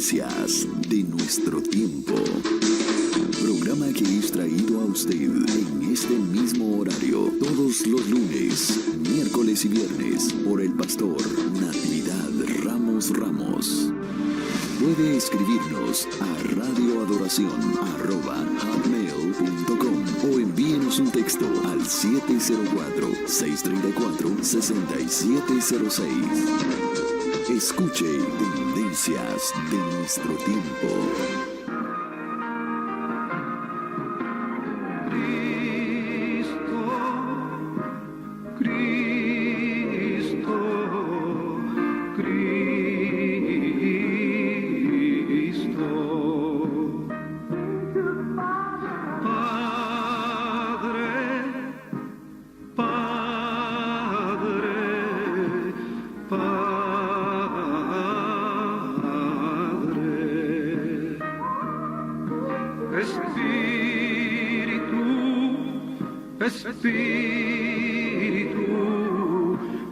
Tendencias de nuestro tiempo. Programa que es traído a usted en este mismo horario todos los lunes, miércoles y viernes por el pastor Natividad Ramos. Puede escribirnos a radioadoración@hotmail.com o envíenos un texto al 704-634-6706. Escuche Tendencias de nuestro tiempo.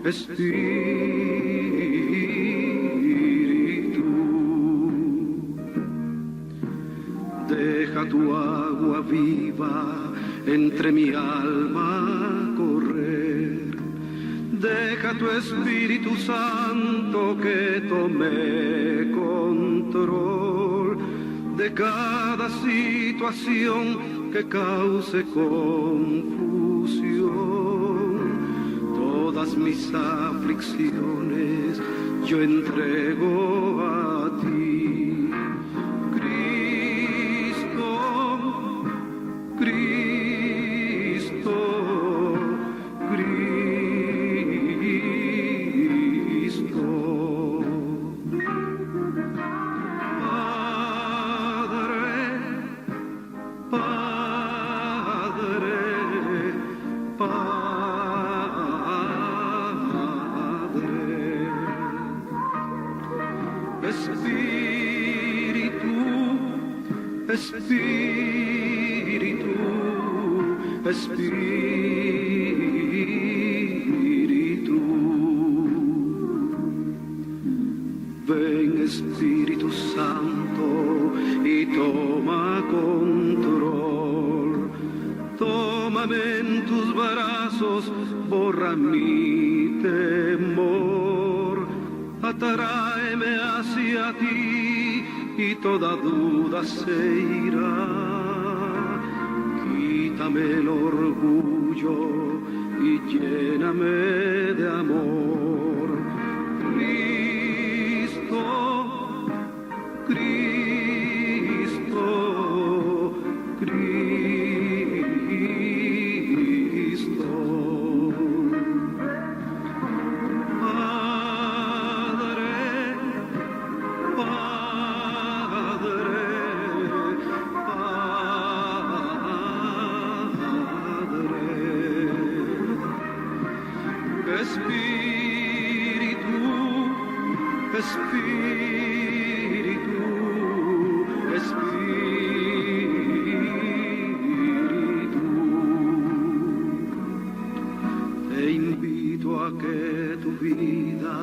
Espíritu, deja tu agua viva entre mi alma correr. Deja tu Espíritu Santo que tome control de cada situación que cause confusión. Todas mis aflicciones yo entrego a ti, Cristo, Cristo, Cristo. Padre, Padre, Padre. Espíritu, Espíritu, ven Espíritu Santo y toma control. Tómame en tus brazos, borra mi temor, atráeme hacia ti y toda duda se irá. Quítame el orgullo y lléname de amor. Cristo, Cristo, Cristo. Espíritu, Espíritu, Espíritu. Te invito a que tu vida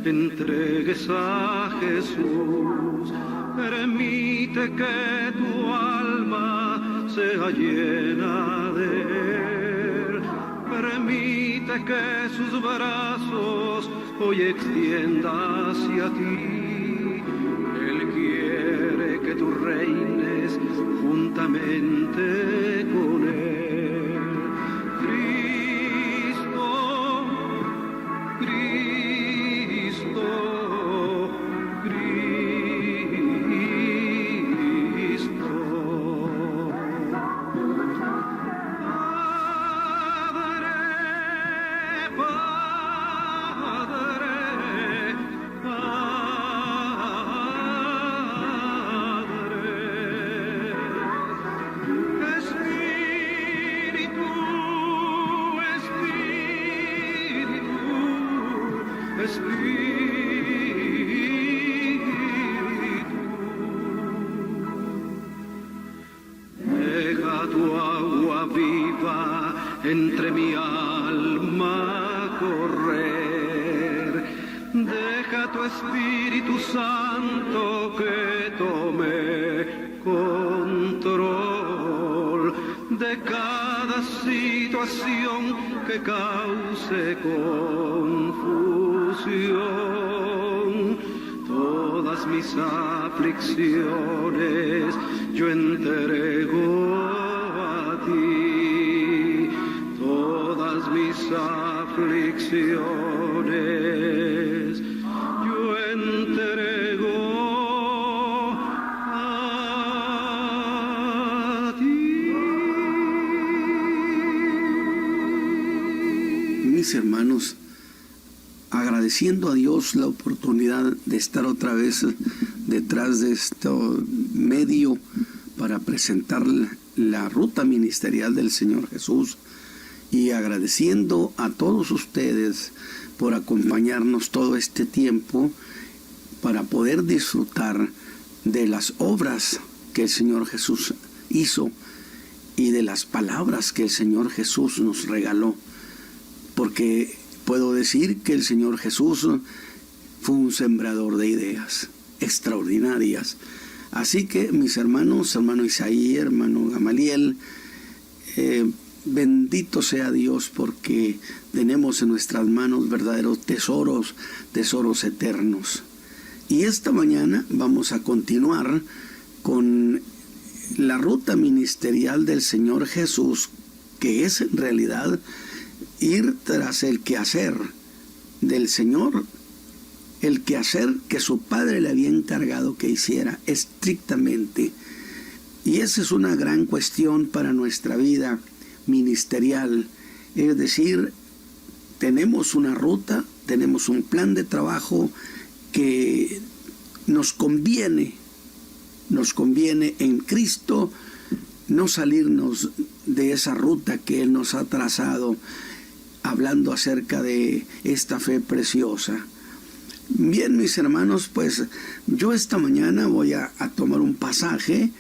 entregues a Jesús. Permite que tu alma sea llena de Él. Permite que sus brazos hoy extienda hacia ti. Él quiere que tú reines juntamente con Él. Cristo, Cristo, Cristo. Deja tu agua viva entre mi alma correr. Deja tu Espíritu Santo que tome control de cada situación que cause confusión. Todas mis aflicciones yo entrego a ti. Todas mis aflicciones yo entrego a ti. Mis hermanos, agradeciendo a Dios la oportunidad de estar otra vez detrás de este medio para presentar la ruta ministerial del Señor Jesús, y agradeciendo a todos ustedes por acompañarnos todo este tiempo para poder disfrutar de las obras que el Señor Jesús hizo y de las palabras que el Señor Jesús nos regaló, porque puedo decir que el Señor Jesús fue un sembrador de ideas extraordinarias. Así que mis hermanos, hermano Isaí, hermano Gamaliel, bendito sea Dios, porque tenemos en nuestras manos verdaderos tesoros, tesoros eternos. Y esta mañana vamos a continuar con la ruta ministerial del Señor Jesús, que es en realidad ir tras el quehacer del Señor, el quehacer que su Padre le había encargado que hiciera estrictamente. Y esa es una gran cuestión para nuestra vida ministerial, es decir, tenemos una ruta, tenemos un plan de trabajo que nos conviene en Cristo no salirnos de esa ruta que Él nos ha trazado, hablando acerca de esta fe preciosa. Bien, mis hermanos, pues yo esta mañana voy a tomar un pasaje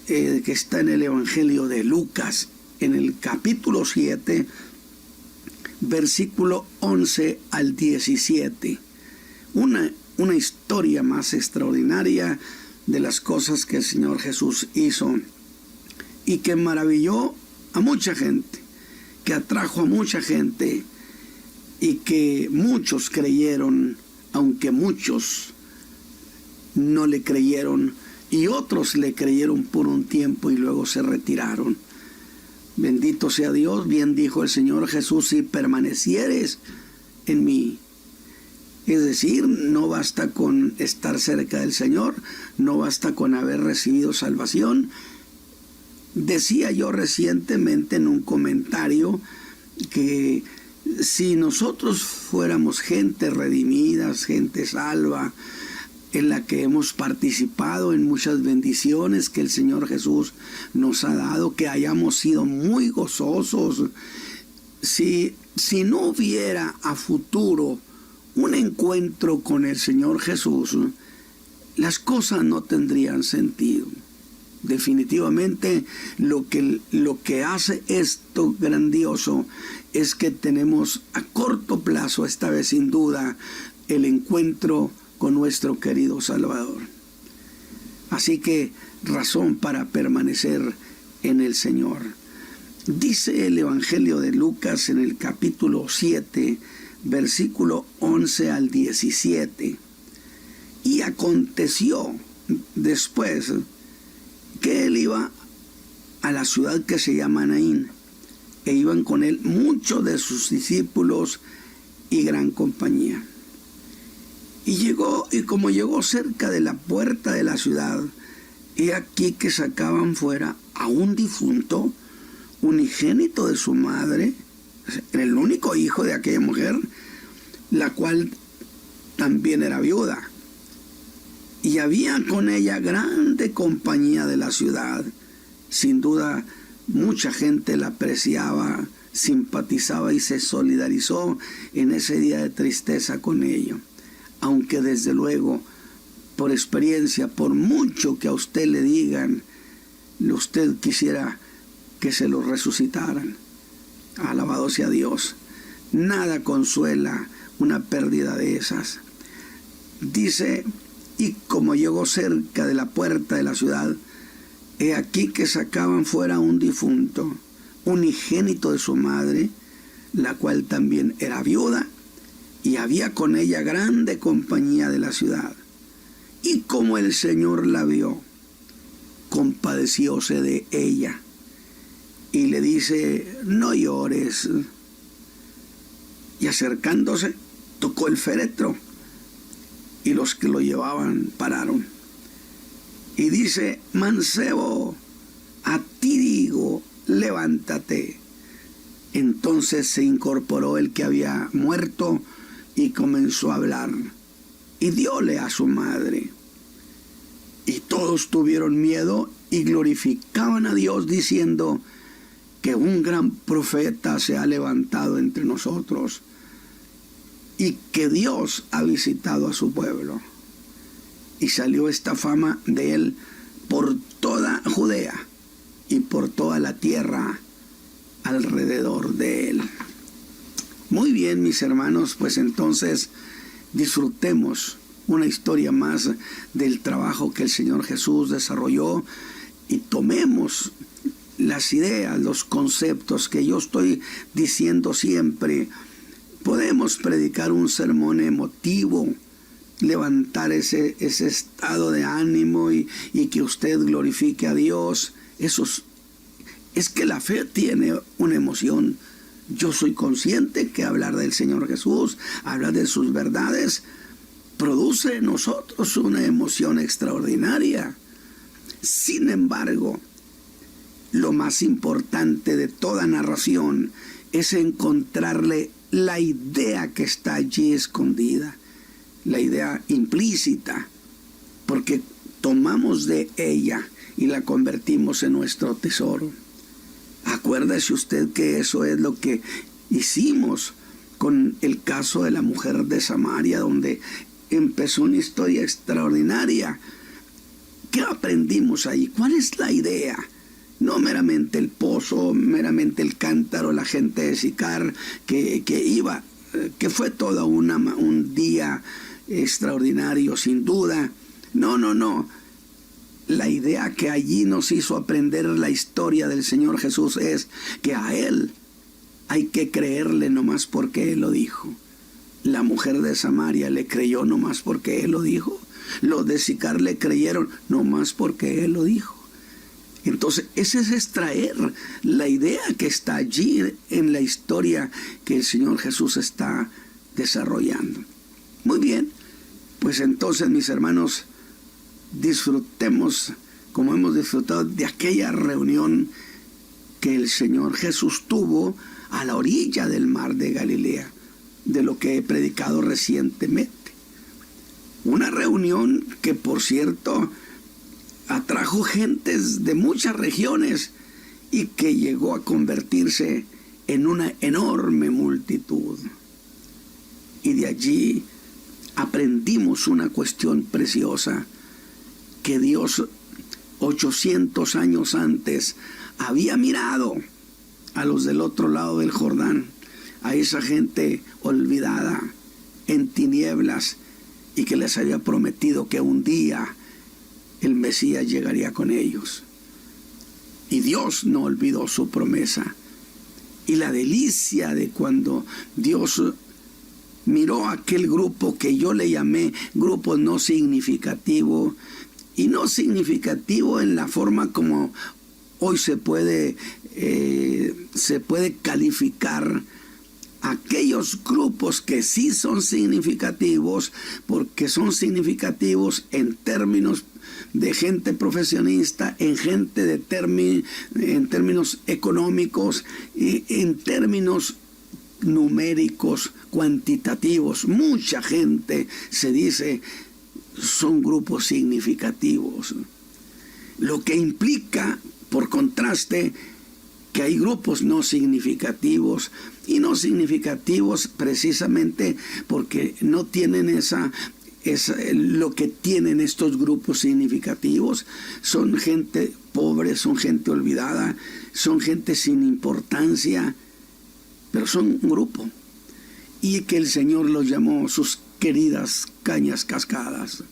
que está en el Evangelio de Lucas, en el capítulo 7, versículo 11 al 17. Una historia más extraordinaria de las cosas que el Señor Jesús hizo y que maravilló a mucha gente, que atrajo a mucha gente y que muchos creyeron, aunque muchos no le creyeron y otros le creyeron por un tiempo y luego se retiraron. Bendito sea Dios, bien dijo el Señor Jesús, si permanecieres en mí. Es decir, no basta con estar cerca del Señor, no basta con haber recibido salvación. Decía yo recientemente en un comentario que si nosotros fuéramos gente redimida, gente salva, en la que hemos participado en muchas bendiciones que el Señor Jesús nos ha dado, que hayamos sido muy gozosos, si no hubiera a futuro un encuentro con el Señor Jesús, las cosas no tendrían sentido. Definitivamente lo que hace esto grandioso es que tenemos a corto plazo, esta vez sin duda, el encuentro con nuestro querido Salvador. Así que razón para permanecer en el Señor. Dice el Evangelio de Lucas en el capítulo 7, versículo 11 al 17. Y aconteció después que él iba a la ciudad que se llama Naín, e iban con él muchos de sus discípulos y gran compañía. Y como llegó cerca de la puerta de la ciudad, he aquí que sacaban fuera a un difunto, unigénito de su madre, el único hijo de aquella mujer, la cual también era viuda. Y había con ella grande compañía de la ciudad. Sin duda, mucha gente la apreciaba, simpatizaba y se solidarizó en ese día de tristeza con ella. Aunque desde luego, por experiencia, por mucho que a usted le digan, usted quisiera que se lo resucitaran. Alabado sea Dios. Nada consuela una pérdida de esas. dice, y como llegó cerca de la puerta de la ciudad, he aquí que sacaban fuera un difunto, unigénito de su madre, la cual también era viuda, y había con ella grande compañía de la ciudad. Y como el Señor la vio, compadecióse de ella, y le dice, no llores. Y acercándose, tocó el féretro, y los que lo llevaban pararon. Y dice, mancebo, a ti digo, levántate. Entonces se incorporó el que había muerto y comenzó a hablar, y diole a su madre. Y todos tuvieron miedo y glorificaban a Dios, diciendo que un gran profeta se ha levantado entre nosotros, y que Dios ha visitado a su pueblo. Y salió esta fama de él por toda Judea y por toda la tierra alrededor de él. Muy bien, mis hermanos, pues entonces disfrutemos una historia más del trabajo que el Señor Jesús desarrolló, y tomemos las ideas, los conceptos que yo estoy diciendo siempre. Podemos predicar un sermón emotivo, levantar ese estado de ánimo y que usted glorifique a Dios. Es que la fe tiene una emoción. Yo soy consciente que hablar del Señor Jesús, hablar de sus verdades, produce en nosotros una emoción extraordinaria. Sin embargo, lo más importante de toda narración es encontrarle la idea que está allí escondida, la idea implícita, porque tomamos de ella y la convertimos en nuestro tesoro. Acuérdese usted que eso es lo que hicimos con el caso de la mujer de Samaria, donde empezó una historia extraordinaria. ¿Qué aprendimos ahí? ¿Cuál es la idea? No meramente el pozo, meramente el cántaro, la gente de Sicar que iba, que fue todo un día extraordinario, sin duda. No. La idea que allí nos hizo aprender la historia del Señor Jesús es que a Él hay que creerle nomás porque Él lo dijo. La mujer de Samaria le creyó nomás porque Él lo dijo. Los de Sicar le creyeron nomás porque Él lo dijo. Entonces, ese es extraer la idea que está allí en la historia que el Señor Jesús está desarrollando. Muy bien, pues entonces, mis hermanos, disfrutemos como hemos disfrutado de aquella reunión que el Señor Jesús tuvo a la orilla del mar de Galilea, de lo que he predicado recientemente. Una reunión que, por cierto, atrajo gentes de muchas regiones y que llegó a convertirse en una enorme multitud. Y de allí aprendimos una cuestión preciosa, que Dios 800 años antes había mirado a los del otro lado del Jordán, a esa gente olvidada en tinieblas, y que les había prometido que un día el Mesías llegaría con ellos. Y Dios no olvidó su promesa. Y la delicia de cuando Dios miró a aquel grupo que yo le llamé grupo no significativo, y no significativo en la forma como hoy se puede calificar aquellos grupos que sí son significativos, porque son significativos en términos de gente profesionista, en términos económicos y en términos numéricos, cuantitativos. Mucha gente se dice son grupos significativos, lo que implica, por contraste, que hay grupos no significativos, y no significativos precisamente porque no tienen lo que tienen estos grupos significativos. Son gente pobre, son gente olvidada, son gente sin importancia, pero son un grupo, y que el Señor los llamó sus queridas cañas cascadas.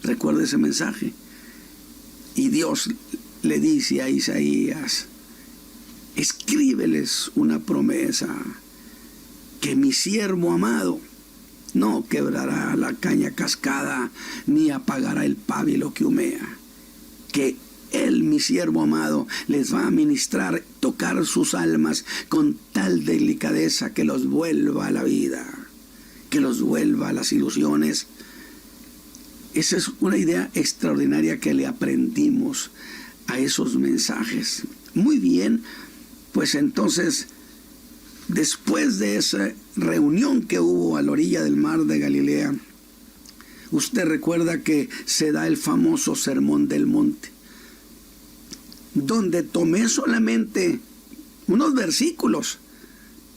Recuerda ese mensaje. Y Dios le dice a Isaías, escríbeles una promesa, que mi siervo amado no quebrará la caña cascada, ni apagará el pábilo que humea. Que Él, mi siervo amado, les va a ministrar, tocar sus almas con tal delicadeza que los vuelva a la vida, que los vuelva a las ilusiones. Esa es una idea extraordinaria que le aprendimos a esos mensajes. Muy bien, pues entonces, después de esa reunión que hubo a la orilla del mar de Galilea, usted recuerda que se da el famoso Sermón del Monte, donde tomé solamente unos versículos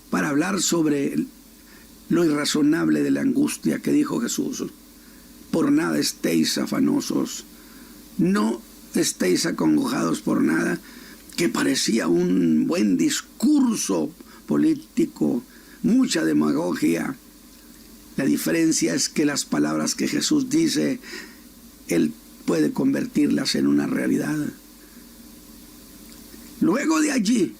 para hablar sobre lo irrazonable de la angustia que dijo Jesús. Por nada estéis afanosos, no estéis acongojados por nada, que parecía un buen discurso político, mucha demagogia. La diferencia es que las palabras que Jesús dice, Él puede convertirlas en una realidad. Luego de allí,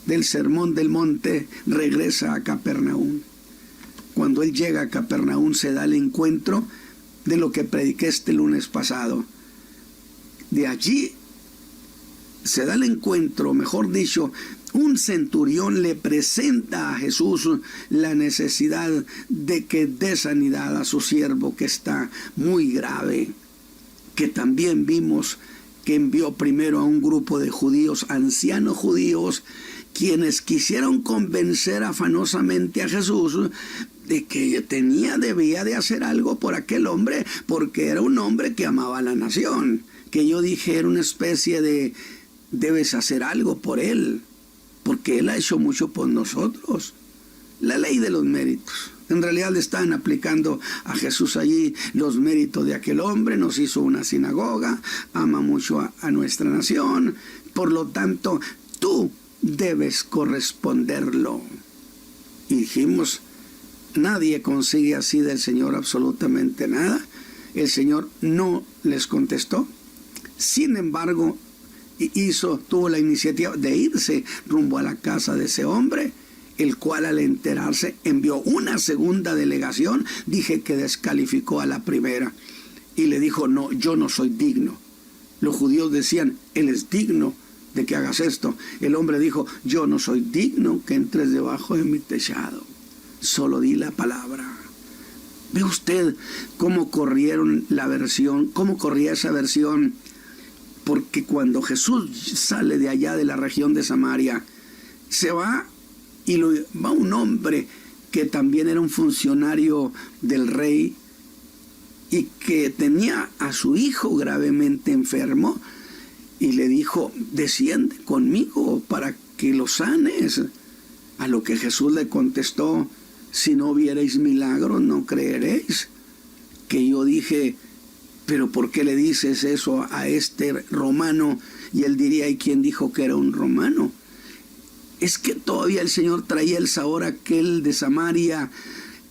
del Sermón del Monte, regresa a Capernaum. Cuando Él llega a Capernaum se da el encuentro de lo que prediqué este lunes pasado. De allí se da el encuentro, mejor dicho, un centurión le presenta a Jesús la necesidad de que dé sanidad a su siervo que está muy grave, que también vimos que envió primero a un grupo de judíos, ancianos judíos, quienes quisieron convencer afanosamente a Jesús de que debía de hacer algo por aquel hombre, porque era un hombre que amaba a la nación, que yo dije era una especie de debes hacer algo por él, porque él ha hecho mucho por nosotros. La ley de los méritos. En realidad le estaban aplicando a Jesús allí los méritos de aquel hombre, nos hizo una sinagoga, ama mucho a nuestra nación, por lo tanto, tú debes corresponderlo. Y dijimos, nadie consigue así del Señor absolutamente nada. El Señor no les contestó. Sin embargo, tuvo la iniciativa de irse rumbo a la casa de ese hombre, el cual al enterarse envió una segunda delegación, dije que descalificó a la primera, y le dijo, no, yo no soy digno. Los judíos decían, Él es digno de que hagas esto. El hombre dijo, yo no soy digno que entres debajo de mi techado, solo di la palabra. ¿Ve usted cómo corrieron la versión, cómo corría esa versión? Porque cuando Jesús sale de allá de la región de Samaria, se va y va un hombre que también era un funcionario del rey y que tenía a su hijo gravemente enfermo, y le dijo, desciende conmigo para que lo sanes. A lo que Jesús le contestó, si no vierais milagros no creeréis. Que yo dije, pero ¿por qué le dices eso a este romano? Y él diría, ¿y quién dijo que era un romano? Es que todavía el Señor traía el sabor aquel de Samaria,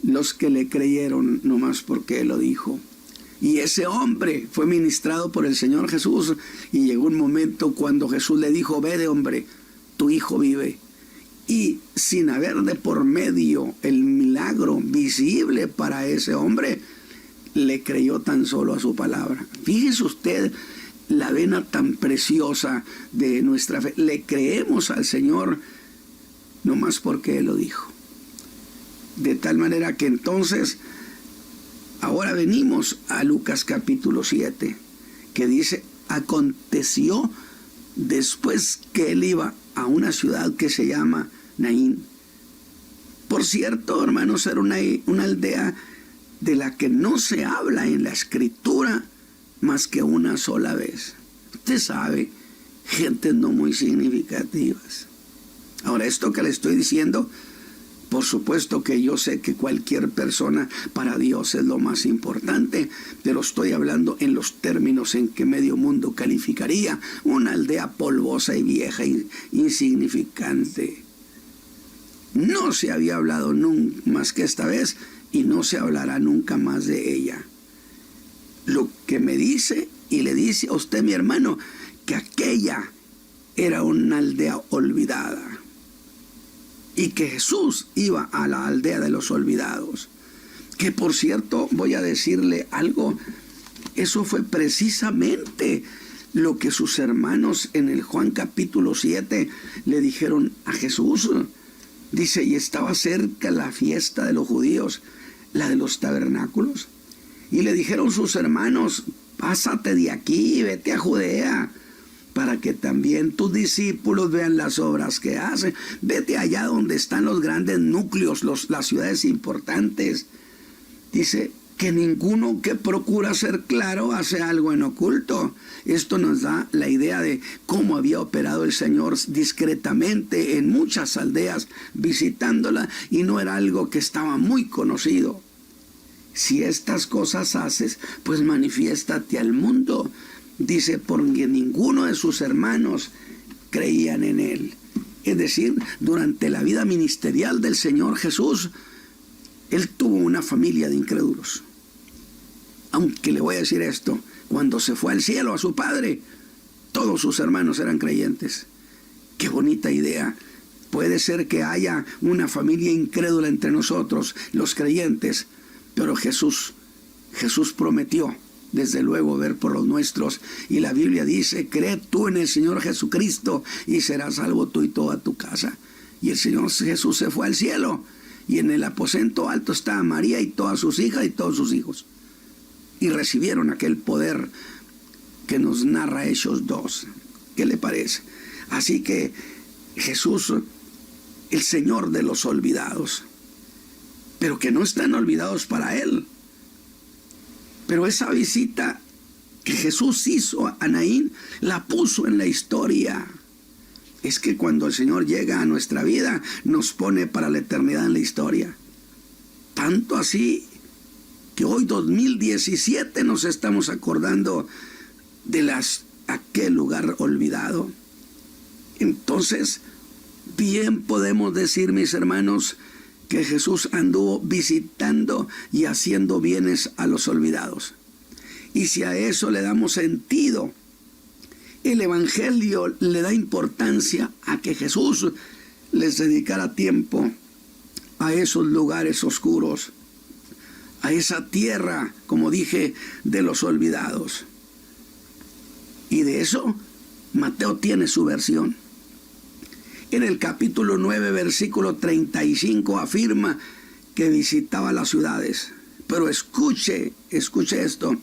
los que le creyeron nomás porque Él lo dijo. Y ese hombre fue ministrado por el Señor Jesús, y llegó un momento cuando Jesús le dijo, vete hombre, tu hijo vive. Y sin haber de por medio el milagro visible para ese hombre, le creyó tan solo a su palabra. Fíjese usted la vena tan preciosa de nuestra fe. Le creemos al Señor nomás porque Él lo dijo. De tal manera que entonces, ahora venimos a Lucas capítulo 7, que dice, aconteció después que Él iba a una ciudad que se llama Naín. Por cierto, hermanos, era una aldea de la que no se habla en la Escritura más que una sola vez. Usted sabe, gentes no muy significativas. Ahora, esto que le estoy diciendo, por supuesto que yo sé que cualquier persona para Dios es lo más importante, pero estoy hablando en los términos en que medio mundo calificaría una aldea polvosa y vieja, insignificante. No se había hablado nunca más que esta vez, y no se hablará nunca más de ella. Lo que me dice y le dice a usted, mi hermano, que aquella era una aldea olvidada y que Jesús iba a la aldea de los olvidados. Que por cierto, voy a decirle algo, eso fue precisamente lo que sus hermanos en el Juan capítulo 7 le dijeron a Jesús. Dice, y estaba cerca la fiesta de los judíos, la de los tabernáculos. Y le dijeron sus hermanos, pásate de aquí, vete a Judea, para que también tus discípulos vean las obras que hacen. Vete allá donde están los grandes núcleos, las ciudades importantes. Dice que ninguno que procura ser claro hace algo en oculto. Esto nos da la idea de cómo había operado el Señor discretamente en muchas aldeas, visitándola, y no era algo que estaba muy conocido. Si estas cosas haces, pues manifiéstate al mundo. Dice, porque ninguno de sus hermanos creían en él. Es decir, durante la vida ministerial del Señor Jesús, él tuvo una familia de incrédulos. Aunque le voy a decir esto, cuando se fue al cielo a su Padre, todos sus hermanos eran creyentes. Qué bonita idea. Puede ser que haya una familia incrédula entre nosotros, los creyentes, pero Jesús prometió, desde luego, ver por los nuestros. Y la Biblia dice, cree tú en el Señor Jesucristo y serás salvo tú y toda tu casa. Y el Señor Jesús se fue al cielo. Y en el aposento alto estaba María y todas sus hijas y todos sus hijos. Y recibieron aquel poder que nos narra Hechos 2. ¿Qué le parece? Así que Jesús, el Señor de los olvidados, pero que no están olvidados para Él. Pero esa visita que Jesús hizo a Naín, la puso en la historia. Es que cuando el Señor llega a nuestra vida, nos pone para la eternidad en la historia. Tanto así que hoy 2017 nos estamos acordando de aquel lugar olvidado. Entonces, bien podemos decir, mis hermanos, que Jesús anduvo visitando y haciendo bienes a los olvidados. Y si a eso le damos sentido, el Evangelio le da importancia a que Jesús les dedicara tiempo a esos lugares oscuros, a esa tierra, como dije, de los olvidados. Y de eso Mateo tiene su versión. En el capítulo 9, versículo 35, afirma que visitaba las ciudades. Pero escuche esto,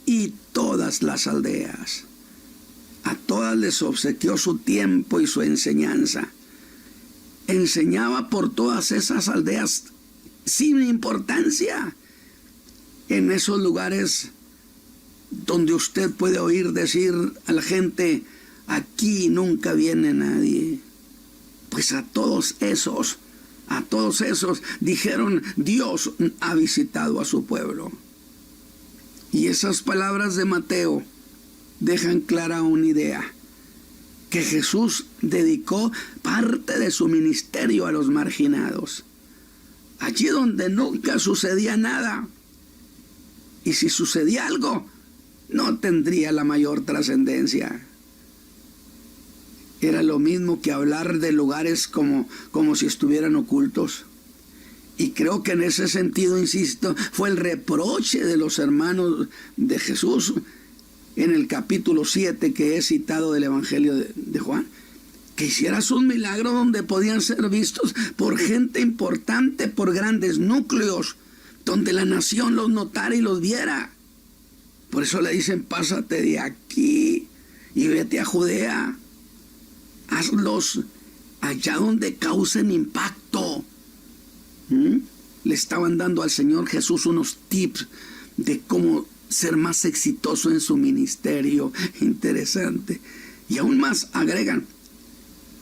y todas las aldeas. A todas les obsequió su tiempo y su enseñanza. Enseñaba por todas esas aldeas sin importancia. En esos lugares donde usted puede oír decir a la gente, aquí nunca viene nadie. Pues a todos esos dijeron, Dios ha visitado a su pueblo. Y esas palabras de Mateo dejan clara una idea, que Jesús dedicó parte de su ministerio a los marginados, allí donde nunca sucedía nada. Y si sucedía algo, no tendría la mayor trascendencia. Era lo mismo que hablar de lugares como si estuvieran ocultos. Y creo que en ese sentido, insisto, fue el reproche de los hermanos de Jesús en el capítulo 7 que he citado del Evangelio de Juan, que hicieras un milagro donde podían ser vistos por gente importante, por grandes núcleos, donde la nación los notara y los viera. Por eso le dicen, pásate de aquí y vete a Judea. Hazlos allá donde causen impacto. Le estaban dando al Señor Jesús unos tips de cómo ser más exitoso en su ministerio. Interesante. Y aún más agregan,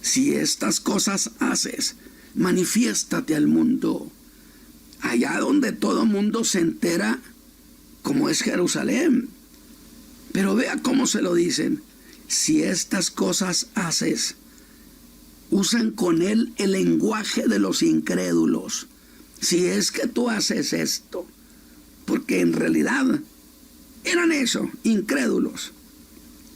si estas cosas haces, manifiéstate al mundo. Allá donde todo mundo se entera, como es Jerusalén. Pero vea cómo se lo dicen. Si estas cosas haces, usan con él el lenguaje de los incrédulos. si es que tú haces esto, porque en realidad eran eso, incrédulos.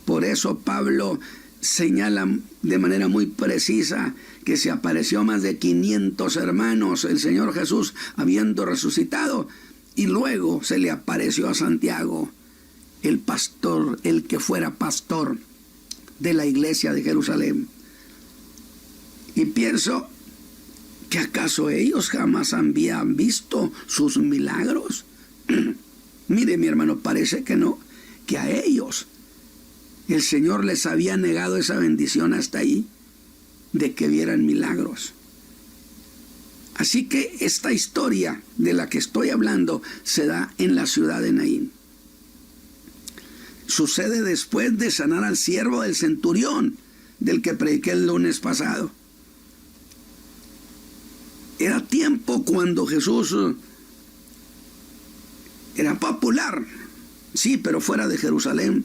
Por eso Pablo señala de manera muy precisa que se apareció a más de 500 hermanos el Señor Jesús habiendo resucitado, y luego se le apareció a Santiago, el pastor, el que fuera pastor de la iglesia de Jerusalén. Y pienso que acaso ellos jamás habían visto sus milagros. Mire, mi hermano, parece que no, que a ellos el Señor les había negado esa bendición hasta ahí, de que vieran milagros. Así que esta historia de la que estoy hablando se da en la ciudad de Naín. Sucede después de sanar al siervo del centurión, del que prediqué el lunes pasado. Era tiempo cuando Jesús era popular, sí, pero fuera de Jerusalén.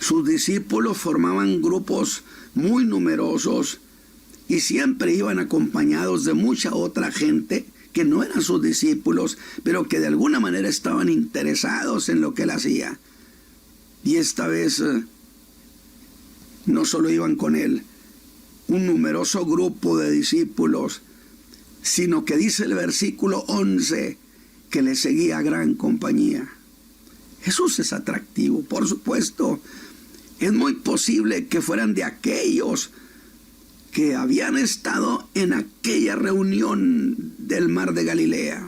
Sus discípulos formaban grupos muy numerosos y siempre iban acompañados de mucha otra gente que no eran sus discípulos, pero que de alguna manera estaban interesados en lo que él hacía. Y esta vez no solo iban con él, un numeroso grupo de discípulos, sino que dice el versículo 11 que le seguía gran compañía. Jesús es atractivo, por supuesto. Es muy posible que fueran de aquellos que habían estado en aquella reunión del mar de Galilea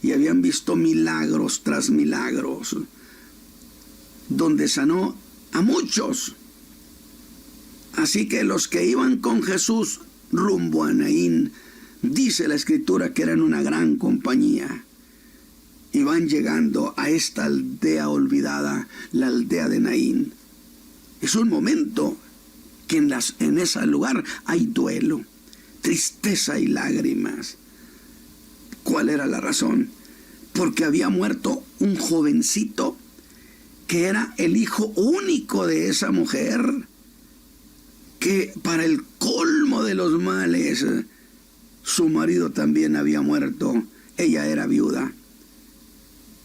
y habían visto milagros tras milagros, donde sanó a muchos. Así que los que iban con Jesús rumbo a Naín, dice la Escritura que eran una gran compañía, y van llegando a esta aldea olvidada, la aldea de Naín. Es un momento que en ese lugar hay duelo, tristeza y lágrimas. ¿Cuál era la razón? Porque había muerto un jovencito que era el hijo único de esa mujer, que para el colmo de los males, su marido también había muerto. Ella era viuda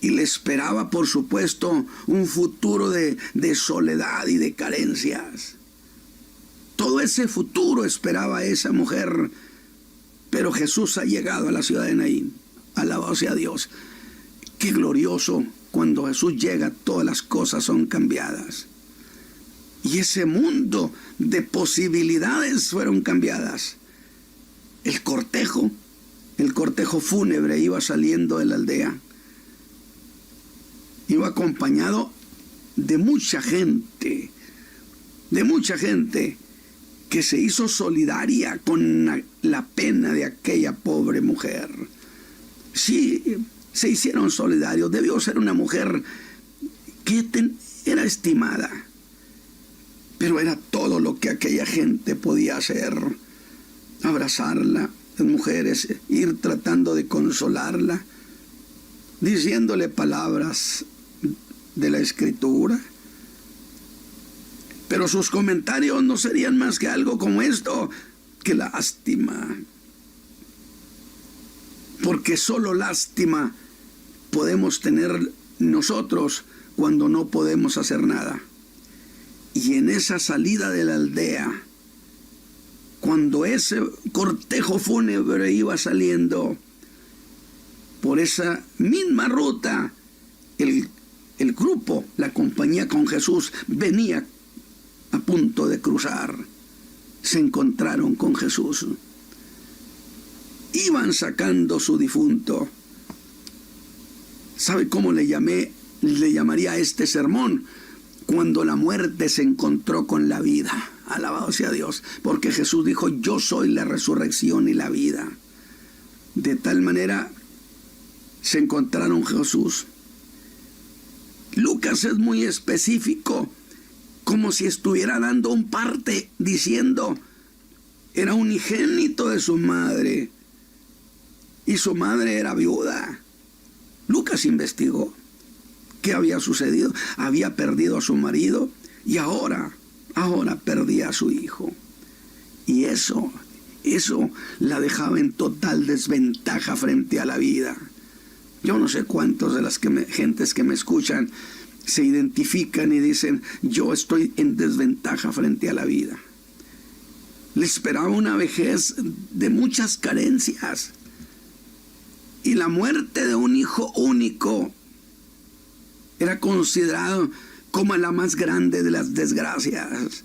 y le esperaba, por supuesto, un futuro de soledad y de carencias. Todo ese futuro esperaba a esa mujer, pero Jesús ha llegado a la ciudad de Naín. Alabado sea Dios. Qué glorioso, cuando Jesús llega, todas las cosas son cambiadas. Y ese mundo de posibilidades fueron cambiadas. El cortejo fúnebre iba saliendo de la aldea. Iba acompañado de mucha gente que se hizo solidaria con la pena de aquella pobre mujer. Sí, se hicieron solidarios. Debió ser una mujer que era estimada, pero era todo lo que aquella gente podía hacer. Abrazarla, las mujeres, ir tratando de consolarla, diciéndole palabras de la Escritura. Pero sus comentarios no serían más que algo como esto: qué lástima. Porque solo lástima podemos tener nosotros cuando no podemos hacer nada. Y en esa salida de la aldea, cuando ese cortejo fúnebre iba saliendo por esa misma ruta, el grupo, la compañía con Jesús, venía a punto de cruzar. Se encontraron con Jesús. Iban sacando su difunto. ¿Sabe cómo le llamaría a este sermón? Cuando la muerte se encontró con la vida. Alabado sea Dios. Porque Jesús dijo: yo soy la resurrección y la vida. De tal manera se encontraron Jesús. Lucas es muy específico, como si estuviera dando un parte, diciendo: era unigénito de su madre, y su madre era viuda. Lucas investigó qué había sucedido. Había perdido a su marido y ahora perdía a su hijo. Y eso eso la dejaba en total desventaja frente a la vida. Yo no sé cuántos de las gentes que me escuchan se identifican y dicen, yo estoy en desventaja frente a la vida. Le esperaba una vejez de muchas carencias. Y la muerte de un hijo único era considerado como la más grande de las desgracias.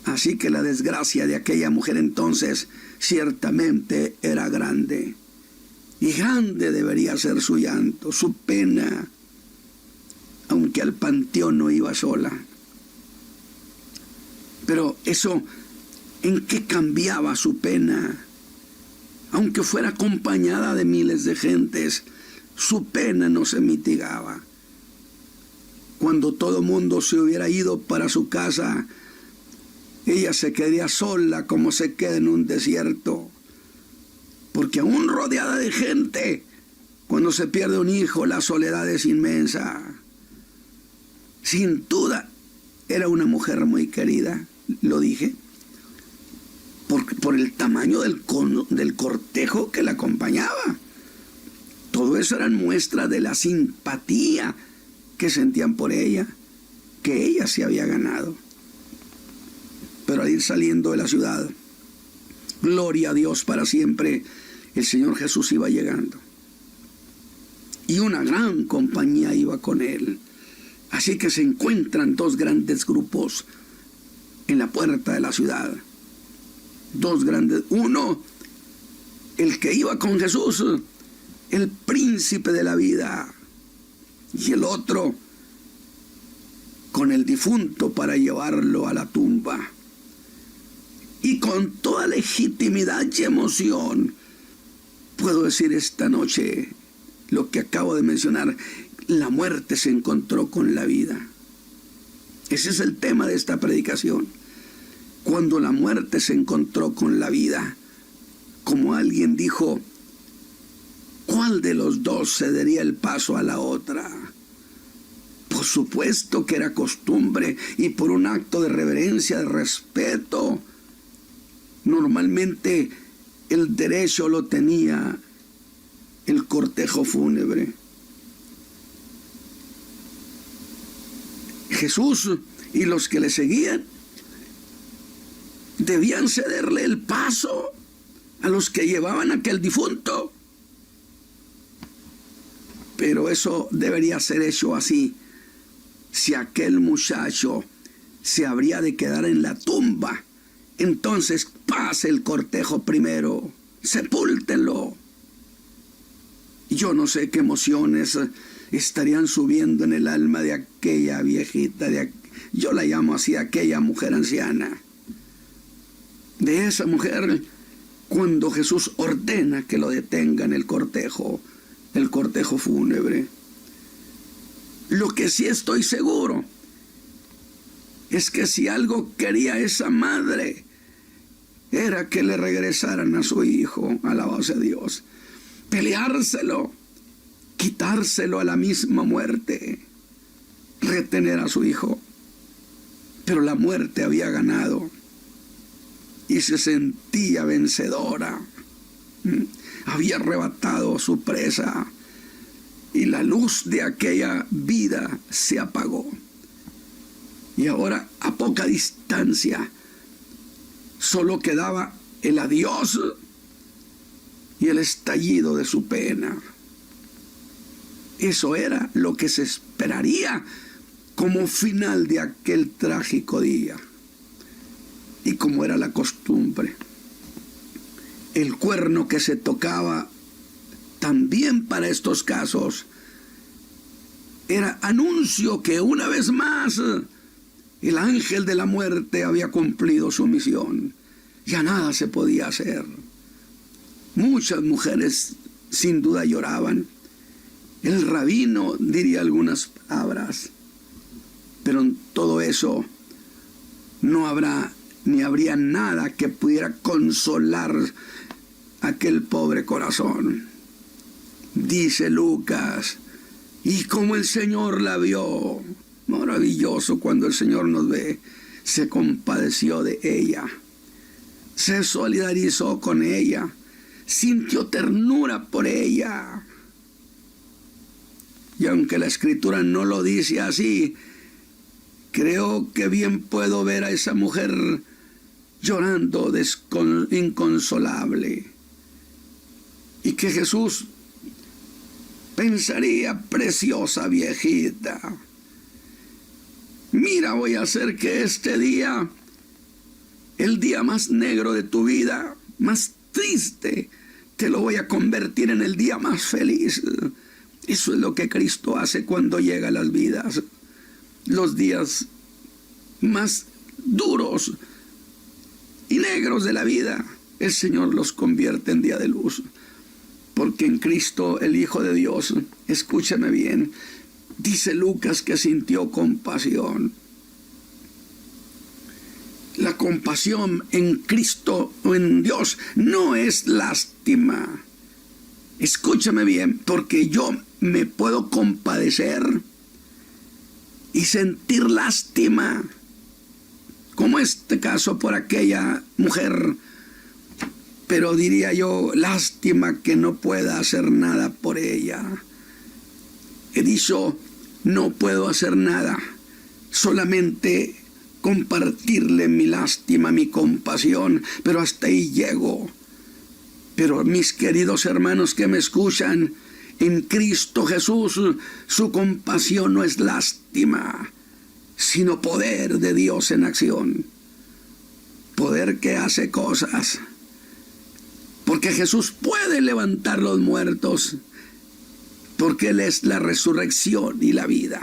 Así que la desgracia de aquella mujer entonces ciertamente era grande. Y grande debería ser su llanto, su pena, aunque al panteón no iba sola. Pero eso, ¿en qué cambiaba su pena? Aunque fuera acompañada de miles de gentes, su pena no se mitigaba. Cuando todo mundo se hubiera ido para su casa, ella se quedaría sola como se queda en un desierto. Porque aún rodeada de gente, cuando se pierde un hijo, la soledad es inmensa. Sin duda, era una mujer muy querida, lo dije, por el tamaño del cortejo que la acompañaba. Todo eso eran muestras de la simpatía que sentían por ella, que ella se había ganado. Pero al ir saliendo de la ciudad, gloria a Dios para siempre, el Señor Jesús iba llegando. Y una gran compañía iba con él. Así que se encuentran dos grandes grupos en la puerta de la ciudad. Dos grandes. Uno, el que iba con Jesús, el príncipe de la vida. Y el otro, con el difunto para llevarlo a la tumba. Y con toda legitimidad y emoción, puedo decir esta noche lo que acabo de mencionar: la muerte se encontró con la vida. Ese es el tema de esta predicación. Cuando la muerte se encontró con la vida, como alguien dijo, ¿cuál de los dos cedería el paso a la otra? Por supuesto que era costumbre y por un acto de reverencia, de respeto. Normalmente el derecho lo tenía el cortejo fúnebre. Jesús y los que le seguían debían cederle el paso a los que llevaban a aquel difunto. Pero eso debería ser hecho así. Si aquel muchacho se habría de quedar en la tumba, entonces pase el cortejo primero, sepúltenlo. Yo no sé qué emociones estarían subiendo en el alma de aquella viejita, yo la llamo así, aquella mujer anciana. De esa mujer, cuando Jesús ordena que lo detengan el cortejo fúnebre. Lo que sí estoy seguro es que si algo quería esa madre, era que le regresaran a su hijo, alabado sea Dios, peleárselo, quitárselo a la misma muerte, retener a su hijo. Pero la muerte había ganado y se sentía vencedora. Había arrebatado su presa y la luz de aquella vida se apagó. Y ahora, a poca distancia, solo quedaba el adiós y el estallido de su pena. Eso era lo que se esperaría como final de aquel trágico día. Y como era la costumbre, el cuerno que se tocaba también para estos casos era anuncio que una vez más el ángel de la muerte había cumplido su misión. Ya nada se podía hacer. Muchas mujeres sin duda lloraban. El rabino diría algunas palabras. Pero en todo eso no habrá ni habría nada que pudiera consolar aquel pobre corazón. Dice Lucas, y como el Señor la vio, maravilloso cuando el Señor nos ve, se compadeció de ella. se solidarizó con ella, sintió ternura por ella. Y aunque la Escritura no lo dice así, creo que bien puedo ver a esa mujer llorando inconsolable. Y que Jesús pensaría: preciosa viejita, mira, voy a hacer que este día, el día más negro de tu vida, más triste, te lo voy a convertir en el día más feliz. Eso es lo que Cristo hace cuando llega a las vidas. Los días más duros y negros de la vida, el Señor los convierte en día de luz. Porque en Cristo, el Hijo de Dios, escúchame bien, dice Lucas que sintió compasión. La compasión en Cristo o en Dios no es lástima. Escúchame bien, porque yo me puedo compadecer y sentir lástima, como este caso por aquella mujer, pero diría yo, lástima que no pueda hacer nada por ella. He dicho, no puedo hacer nada, solamente compartirle mi lástima, mi compasión, pero hasta ahí llego. Pero mis queridos hermanos que me escuchan, en Cristo Jesús, su compasión no es lástima, sino poder de Dios en acción. Poder que hace cosas. Porque Jesús puede levantar los muertos, porque Él es la resurrección y la vida.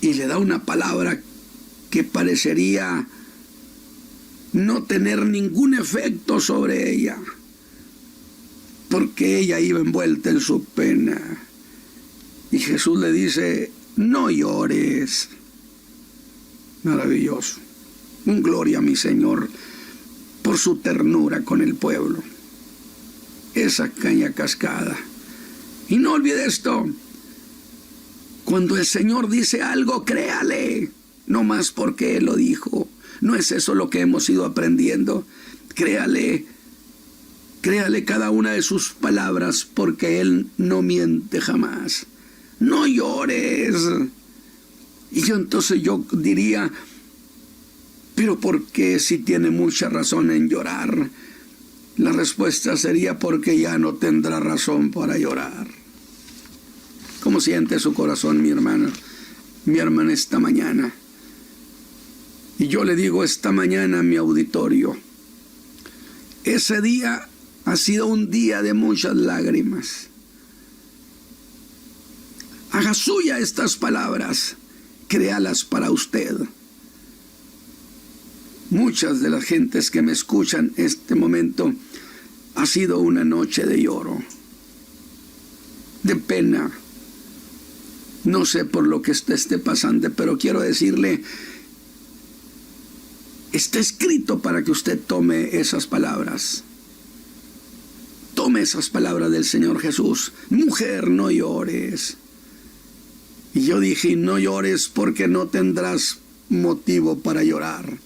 Y le da una palabra que parecería no tener ningún efecto sobre ella, porque ella iba envuelta en su pena. Y Jesús le dice: no llores. Maravilloso. Un gloria a mi Señor por su ternura con el pueblo. Esa caña cascada. Y no olvide esto: cuando el Señor dice algo, créale, no más porque Él lo dijo. ¿No es eso lo que hemos ido aprendiendo? Créale cada una de sus palabras, porque Él no miente jamás. No llores. Y entonces yo diría: ¿pero por qué si tiene mucha razón en llorar? La respuesta sería: porque ya no tendrá razón para llorar. ¿Cómo siente su corazón, mi hermana esta mañana? Y yo le digo esta mañana a mi auditorio: ese día ha sido un día de muchas lágrimas. Haga suya estas palabras, créalas para usted. Muchas de las gentes que me escuchan en este momento, ha sido una noche de lloro, de pena. No sé por lo que usted esté pasando, pero quiero decirle: está escrito para que usted tome esas palabras. Tome esas palabras del Señor Jesús. Mujer, no llores. Y yo dije: no llores, porque no tendrás motivo para llorar.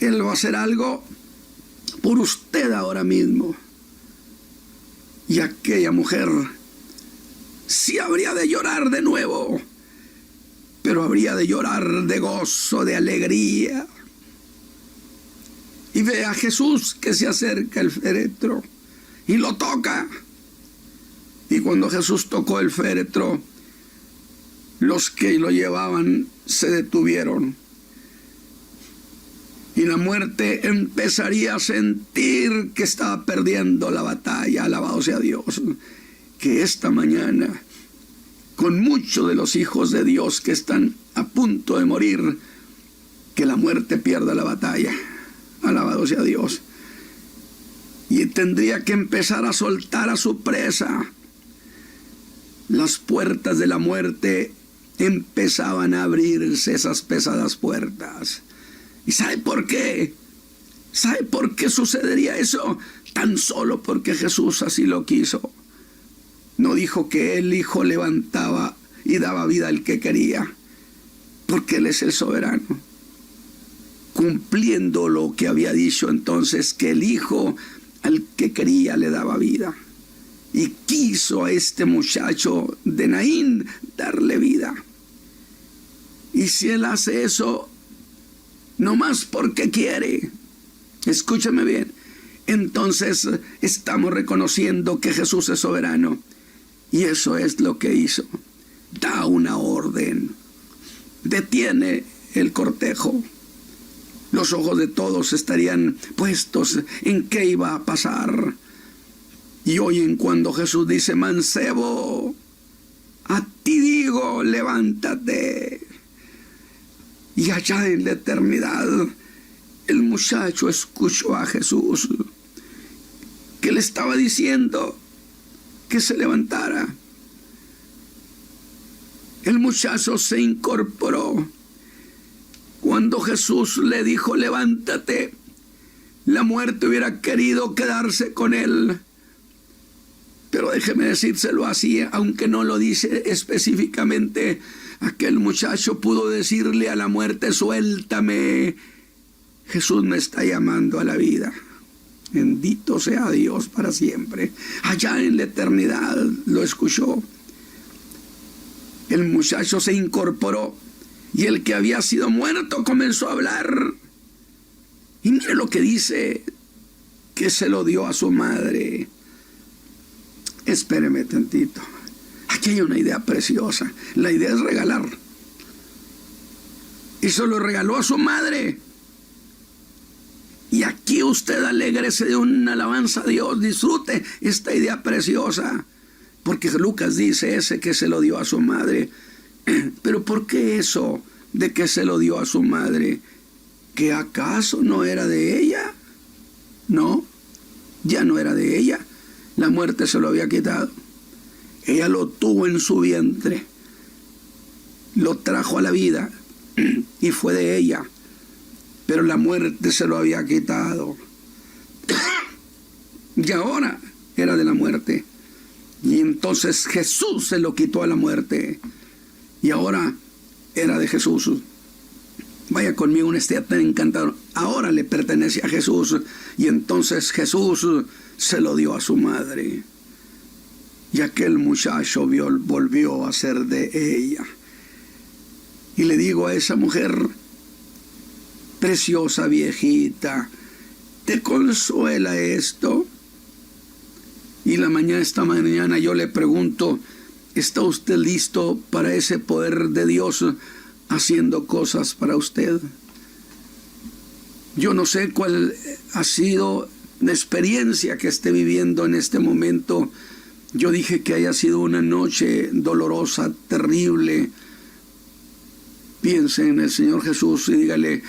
Él va a hacer algo por usted ahora mismo. Y aquella mujer sí habría de llorar de nuevo, pero habría de llorar de gozo, de alegría. Y ve a Jesús que se acerca al féretro y lo toca. Y cuando Jesús tocó el féretro, los que lo llevaban se detuvieron. Y la muerte empezaría a sentir que estaba perdiendo la batalla. Alabado sea Dios. Que esta mañana, con muchos de los hijos de Dios que están a punto de morir, que la muerte pierda la batalla. Alabado sea Dios. Y tendría que empezar a soltar a su presa. Las puertas de la muerte empezaban a abrirse, esas pesadas puertas. ¿Y sabe por qué? ¿Sabe por qué sucedería eso? Tan solo porque Jesús así lo quiso. No dijo que el Hijo levantaba y daba vida al que quería, porque Él es el soberano. cumpliendo lo que había dicho entonces, que el hijo al que quería le daba vida. Y quiso a este muchacho de Naín darle vida. Y si él hace eso, no más porque quiere, escúchame bien, entonces estamos reconociendo que Jesús es soberano. Y eso es lo que hizo. Da una orden. Detiene el cortejo. Los ojos de todos estarían puestos en qué iba a pasar. Y oyen cuando Jesús dice: mancebo, a ti digo, levántate. Y allá en la eternidad, el muchacho escuchó a Jesús, que le estaba diciendo que se levantara. El muchacho se incorporó. Cuando Jesús le dijo: levántate, la muerte hubiera querido quedarse con él. Pero déjeme decírselo así, aunque no lo dice específicamente, aquel muchacho pudo decirle a la muerte: suéltame, Jesús me está llamando a la vida. Bendito sea Dios para siempre. Allá en la eternidad lo escuchó. El muchacho se incorporó y el que había sido muerto comenzó a hablar. Y mire lo que dice, que se lo dio a su madre. Espéreme tantito. Aquí hay una idea preciosa. La idea es regalar. Y se lo regaló a su madre. Y aquí usted alégrese de una alabanza a Dios. Disfrute esta idea preciosa. Porque Lucas dice ese que se lo dio a su madre. Pero ¿por qué eso de que se lo dio a su madre? ¿Que acaso no era de ella? No, ya no era de ella. La muerte se lo había quitado. Ella lo tuvo en su vientre. Lo trajo a la vida. Y fue de ella. Pero la muerte se lo había quitado. Y ahora era de la muerte. Y entonces Jesús se lo quitó a la muerte. Y ahora era de Jesús. Vaya conmigo un tan encantador. Ahora le pertenece a Jesús. Y entonces Jesús se lo dio a su madre. Y aquel muchacho volvió a ser de ella. Y le digo a esa mujer: preciosa viejita, ¿te consuela esto? Y esta mañana yo le pregunto: ¿está usted listo para ese poder de Dios haciendo cosas para usted? Yo no sé cuál ha sido la experiencia que esté viviendo en este momento. Yo dije que haya sido una noche dolorosa, terrible. Piense en el Señor Jesús y dígale: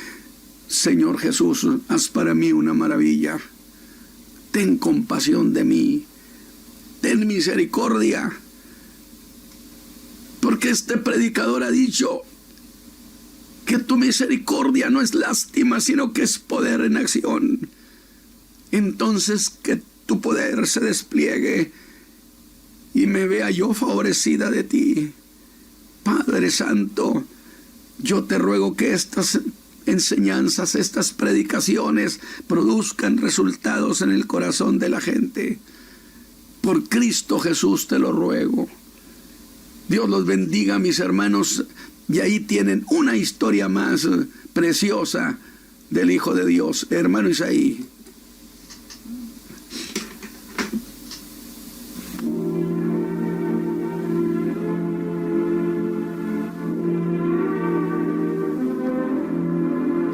Señor Jesús, haz para mí una maravilla. Ten compasión de mí. Ten misericordia. Porque este predicador ha dicho que tu misericordia no es lástima, sino que es poder en acción. Entonces que tu poder se despliegue y me vea yo favorecida de ti. Padre Santo, yo te ruego que estas enseñanzas, estas predicaciones produzcan resultados en el corazón de la gente. Por Cristo Jesús te lo ruego. Dios los bendiga, mis hermanos. Y ahí tienen una historia más preciosa del Hijo de Dios, hermano Isaí.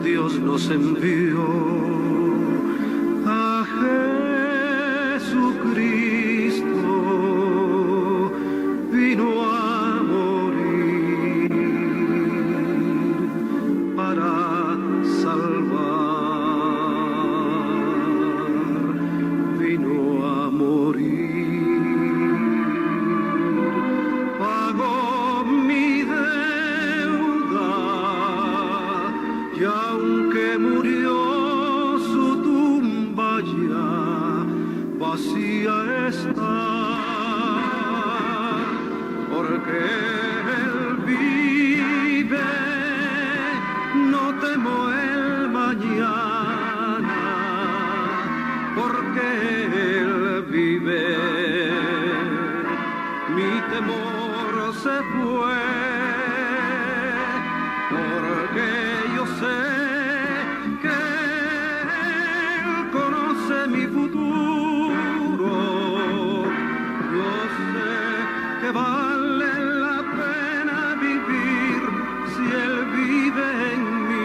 Dios nos envió a Jesucristo, vino a morir para salvar. mi temor se fue, porque yo sé que Él conoce mi futuro. Yo sé que vale la pena vivir si Él vive en mí.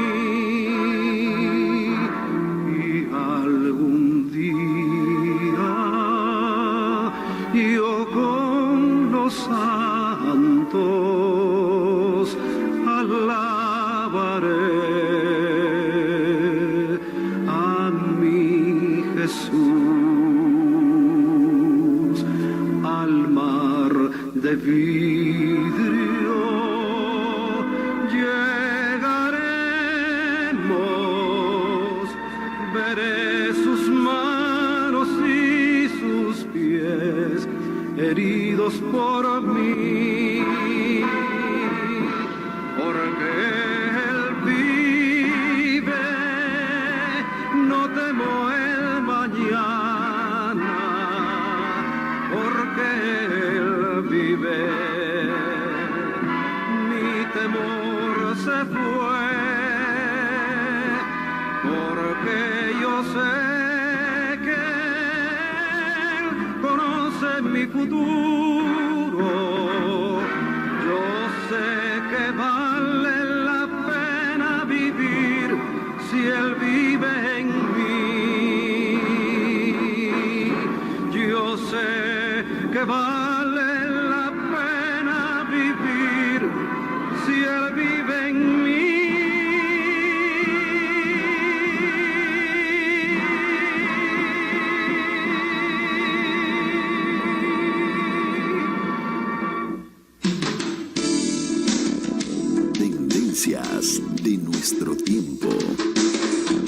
Y algún día yo con los santos alabaré a mi Jesús. Al mar de vidrio llegaremos, veré sus manos y sus pies heridos por mí, porque Él vive, no temo el mañana, porque Él vive, mi temor se fue, porque yo sé que Él conoce mi futuro. Yo sé que vale la pena vivir si Él vive en mí. Yo sé que vale la pena vivir si Él vive en mí. Tendencias de nuestro tiempo.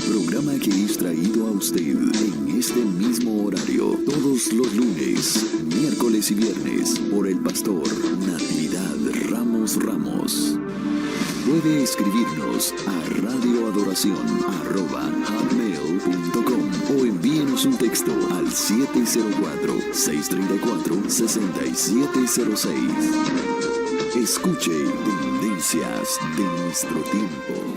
Programa que es traído a usted en este mismo horario todos los lunes, miércoles y viernes por el pastor Natividad Ramos. Puede escribirnos a radioadoración@hotmail.com o envíenos un texto al 704-634-6706. Escuche Tendencias de nuestro tiempo.